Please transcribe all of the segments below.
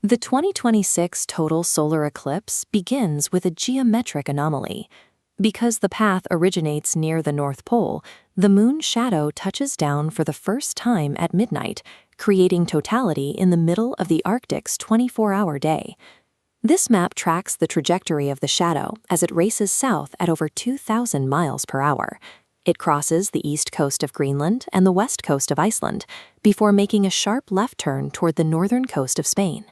The 2026 total solar eclipse begins with a geometric anomaly. Because the path originates near the North Pole, the moon's shadow touches down for the first time at midnight, creating totality in the middle of the Arctic's 24-hour day. This map tracks the trajectory of the shadow as it races south at over 2,000 miles per hour. It crosses the east coast of Greenland and the west coast of Iceland, before making a sharp left turn toward the northern coast of Spain.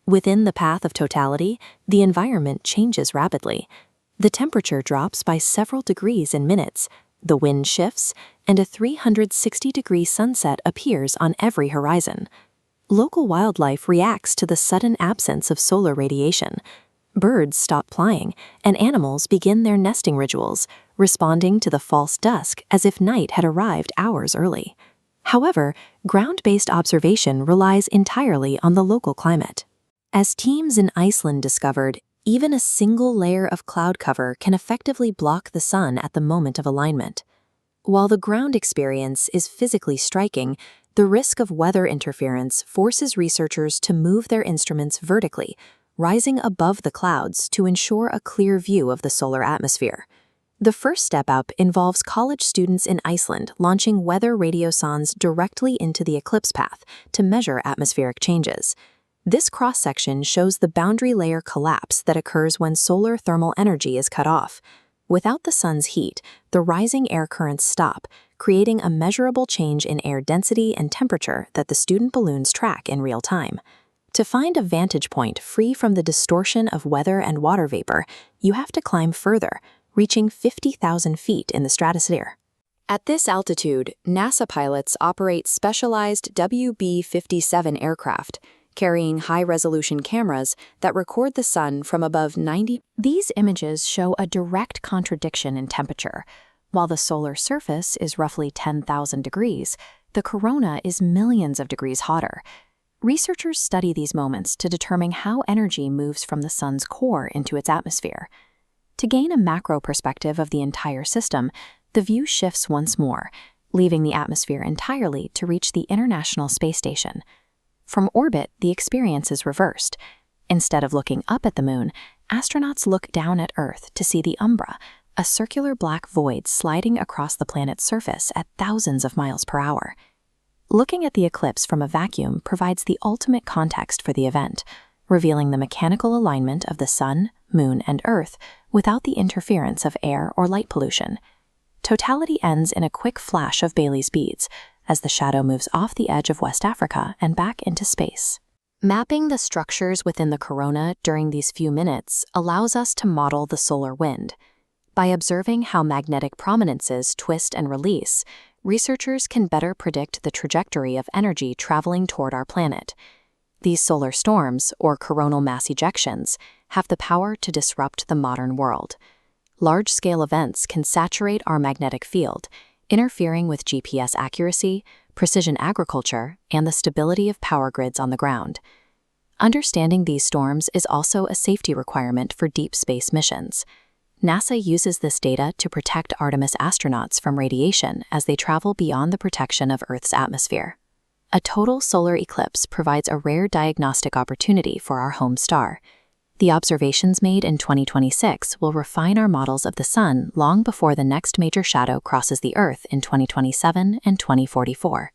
Within the path of totality, the environment changes rapidly. The temperature drops by several degrees in minutes, the wind shifts, and a 360-degree sunset appears on every horizon. Local wildlife reacts to the sudden absence of solar radiation. Birds stop flying, and animals begin their nesting rituals, responding to the false dusk as if night had arrived hours early. However, ground-based observation relies entirely on the local climate. As teams in Iceland discovered, even a single layer of cloud cover can effectively block the sun at the moment of alignment. While the ground experience is physically striking, the risk of weather interference forces researchers to move their instruments vertically, rising above the clouds to ensure a clear view of the solar atmosphere. The first step up involves college students in Iceland launching weather radiosondes directly into the eclipse path to measure atmospheric changes. This cross-section shows the boundary layer collapse that occurs when solar thermal energy is cut off. Without the sun's heat, the rising air currents stop, creating a measurable change in air density and temperature that the student balloons track in real time. To find a vantage point free from the distortion of weather and water vapor, you have to climb further, reaching 50,000 feet in the stratosphere. At this altitude, NASA pilots operate specialized WB-57 aircraft, carrying high-resolution cameras that record the sun from above 90. These images show a direct contradiction in temperature. While the solar surface is roughly 10,000 degrees, the corona is millions of degrees hotter. Researchers study these moments to determine how energy moves from the sun's core into its atmosphere. To gain a macro perspective of the entire system, the view shifts once more, leaving the atmosphere entirely to reach the International Space Station. From orbit, the experience is reversed. Instead of looking up at the moon, astronauts look down at Earth to see the umbra, a circular black void sliding across the planet's surface at thousands of miles per hour. Looking at the eclipse from a vacuum provides the ultimate context for the event, revealing the mechanical alignment of the sun, moon, and Earth without the interference of air or light pollution. Totality ends in a quick flash of Bailey's beads, as the shadow moves off the edge of West Africa and back into space. Mapping the structures within the corona during these few minutes allows us to model the solar wind. By observing how magnetic prominences twist and release, researchers can better predict the trajectory of energy traveling toward our planet. These solar storms, or coronal mass ejections, have the power to disrupt the modern world. Large-scale events can saturate our magnetic field, interfering with GPS accuracy, precision agriculture, and the stability of power grids on the ground. Understanding these storms is also a safety requirement for deep space missions. NASA uses this data to protect Artemis astronauts from radiation as they travel beyond the protection of Earth's atmosphere. A total solar eclipse provides a rare diagnostic opportunity for our home star. The observations made in 2026 will refine our models of the sun long before the next major shadow crosses the Earth in 2027 and 2044.